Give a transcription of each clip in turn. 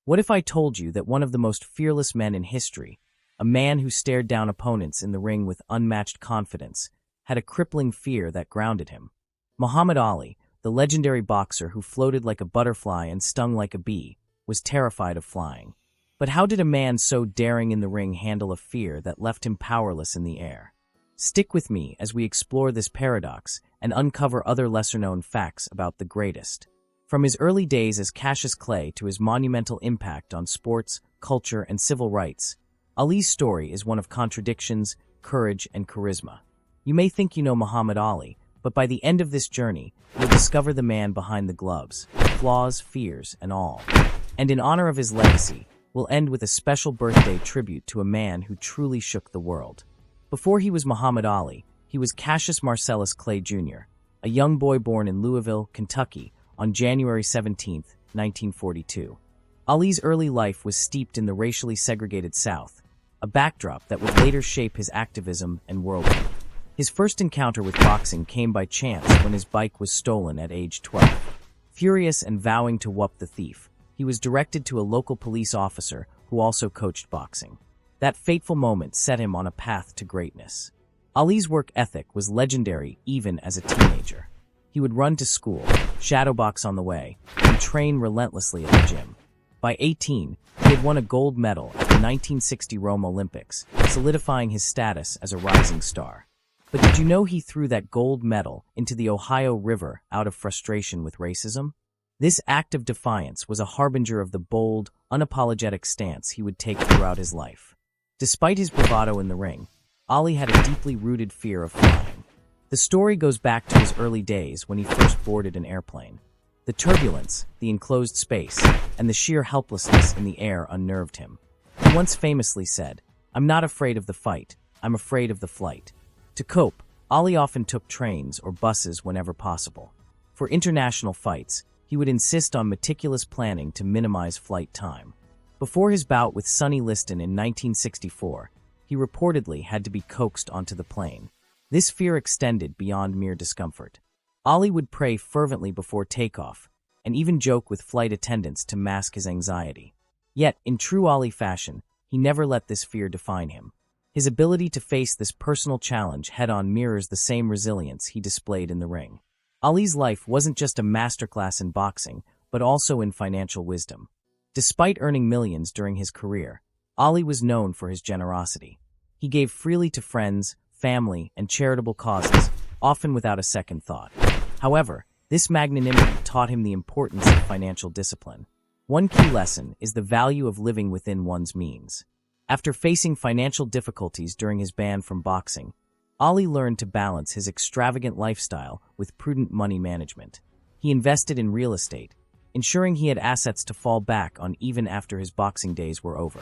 What if I told you that one of the most fearless men in history, a man who stared down opponents in the ring with unmatched confidence, had a crippling fear that grounded him? Muhammad Ali, the legendary boxer who floated like a butterfly and stung like a bee, was terrified of flying. But how did a man so daring in the ring handle a fear that left him powerless in the air? Stick with me as we explore this paradox and uncover other lesser-known facts about the greatest. From his early days as Cassius Clay to his monumental impact on sports, culture, and civil rights, Ali's story is one of contradictions, courage, and charisma. You may think you know Muhammad Ali, but by the end of this journey, you'll discover the man behind the gloves, flaws, fears, and all. And in honor of his legacy, we'll end with a special birthday tribute to a man who truly shook the world. Before he was Muhammad Ali, he was Cassius Marcellus Clay Jr., a young boy born in Louisville, Kentucky, on January 17, 1942. Ali's early life was steeped in the racially segregated South, a backdrop that would later shape his activism and worldview. His first encounter with boxing came by chance when his bike was stolen at age 12. Furious and vowing to whoop the thief, he was directed to a local police officer who also coached boxing. That fateful moment set him on a path to greatness. Ali's work ethic was legendary even as a teenager. He would run to school, shadowbox on the way, and train relentlessly at the gym. By 18, he had won a gold medal at the 1960 Rome Olympics, solidifying his status as a rising star. But did you know he threw that gold medal into the Ohio River out of frustration with racism? This act of defiance was a harbinger of the bold, unapologetic stance he would take throughout his life. Despite his bravado in the ring, Ali had a deeply rooted fear of flying. The story goes back to his early days when he first boarded an airplane. The turbulence, the enclosed space, and the sheer helplessness in the air unnerved him. He once famously said, "I'm not afraid of the fight, I'm afraid of the flight." To cope, Ali often took trains or buses whenever possible. For international fights, he would insist on meticulous planning to minimize flight time. Before his bout with Sonny Liston in 1964, he reportedly had to be coaxed onto the plane. This fear extended beyond mere discomfort. Ali would pray fervently before takeoff, and even joke with flight attendants to mask his anxiety. Yet, in true Ali fashion, he never let this fear define him. His ability to face this personal challenge head-on mirrors the same resilience he displayed in the ring. Ali's life wasn't just a masterclass in boxing, but also in financial wisdom. Despite earning millions during his career, Ali was known for his generosity. He gave freely to friends, family, and charitable causes, often without a second thought. However, this magnanimity taught him the importance of financial discipline. One key lesson is the value of living within one's means. After facing financial difficulties during his ban from boxing, Ali learned to balance his extravagant lifestyle with prudent money management. He invested in real estate, ensuring he had assets to fall back on even after his boxing days were over.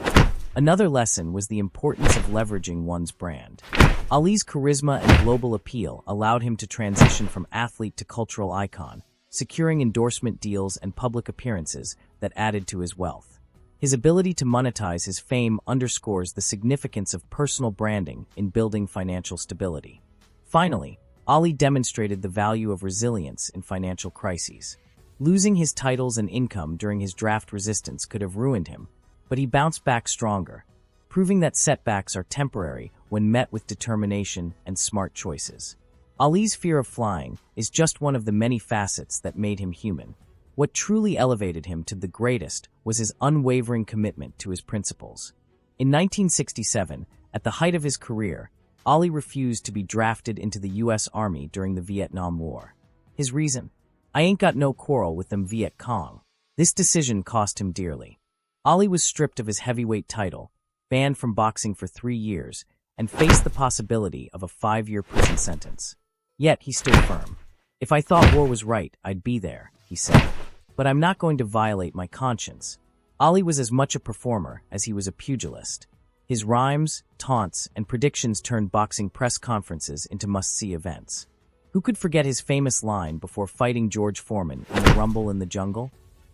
Another lesson was the importance of leveraging one's brand. Ali's charisma and global appeal allowed him to transition from athlete to cultural icon, securing endorsement deals and public appearances that added to his wealth. His ability to monetize his fame underscores the significance of personal branding in building financial stability. Finally, Ali demonstrated the value of resilience in financial crises. Losing his titles and income during his draft resistance could have ruined him, but he bounced back stronger, proving that setbacks are temporary when met with determination and smart choices. Ali's fear of flying is just one of the many facets that made him human. What truly elevated him to the greatest was his unwavering commitment to his principles. In 1967, at the height of his career, Ali refused to be drafted into the U.S. Army during the Vietnam War. His reason? "I ain't got no quarrel with them Viet Cong." This decision cost him dearly. Ali was stripped of his heavyweight title, banned from boxing for 3 years, and faced the possibility of a 5-year prison sentence. Yet he stood firm. "If I thought war was right, I'd be there," he said. "But I'm not going to violate my conscience." Ali was as much a performer as he was a pugilist. His rhymes, taunts, and predictions turned boxing press conferences into must-see events. Who could forget his famous line before fighting George Foreman in the Rumble in the Jungle?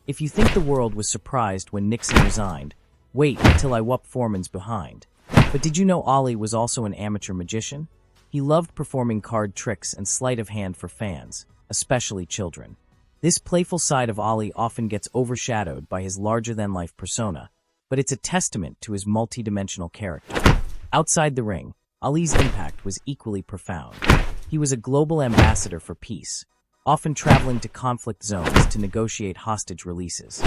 "If you think the world was surprised when Nixon resigned, wait until I whoop Foreman's behind." But did you know Ali was also an amateur magician? He loved performing card tricks and sleight of hand for fans, especially children. This playful side of Ali often gets overshadowed by his larger-than-life persona, but it's a testament to his multidimensional character. Outside the ring, Ali's impact was equally profound. He was a global ambassador for peace, often traveling to conflict zones to negotiate hostage releases.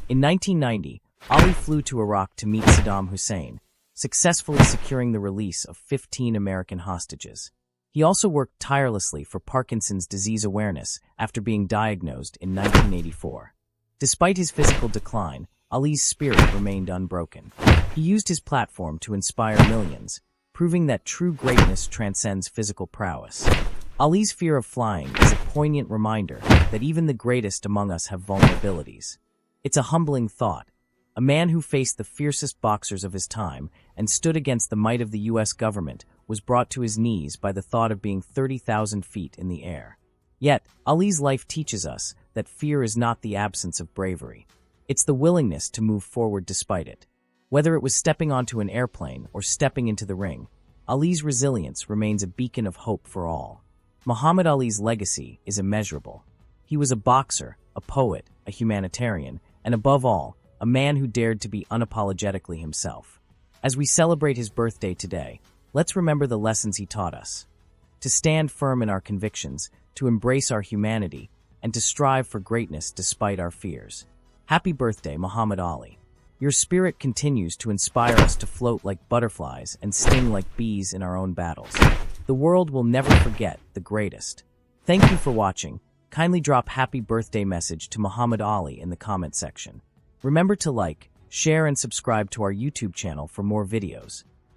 In 1990, Ali flew to Iraq to meet Saddam Hussein, successfully securing the release of 15 American hostages. He also worked tirelessly for Parkinson's disease awareness after being diagnosed in 1984. Despite his physical decline, Ali's spirit remained unbroken. He used his platform to inspire millions, proving that true greatness transcends physical prowess. Ali's fear of flying is a poignant reminder that even the greatest among us have vulnerabilities. It's a humbling thought. A man who faced the fiercest boxers of his time and stood against the might of the U.S. government was brought to his knees by the thought of being 30,000 feet in the air. Yet, Ali's life teaches us that fear is not the absence of bravery. It's the willingness to move forward despite it. Whether it was stepping onto an airplane or stepping into the ring, Ali's resilience remains a beacon of hope for all. Muhammad Ali's legacy is immeasurable. He was a boxer, a poet, a humanitarian, and above all, a man who dared to be unapologetically himself. As we celebrate his birthday today, let's remember the lessons he taught us. To stand firm in our convictions, to embrace our humanity, and to strive for greatness despite our fears. Happy birthday, Muhammad Ali. Your spirit continues to inspire us to float like butterflies and sting like bees in our own battles. The world will never forget the greatest. Thank you for watching. Kindly drop happy birthday message to Muhammad Ali in the comment section. Remember to like, share, and subscribe to our YouTube channel for more videos.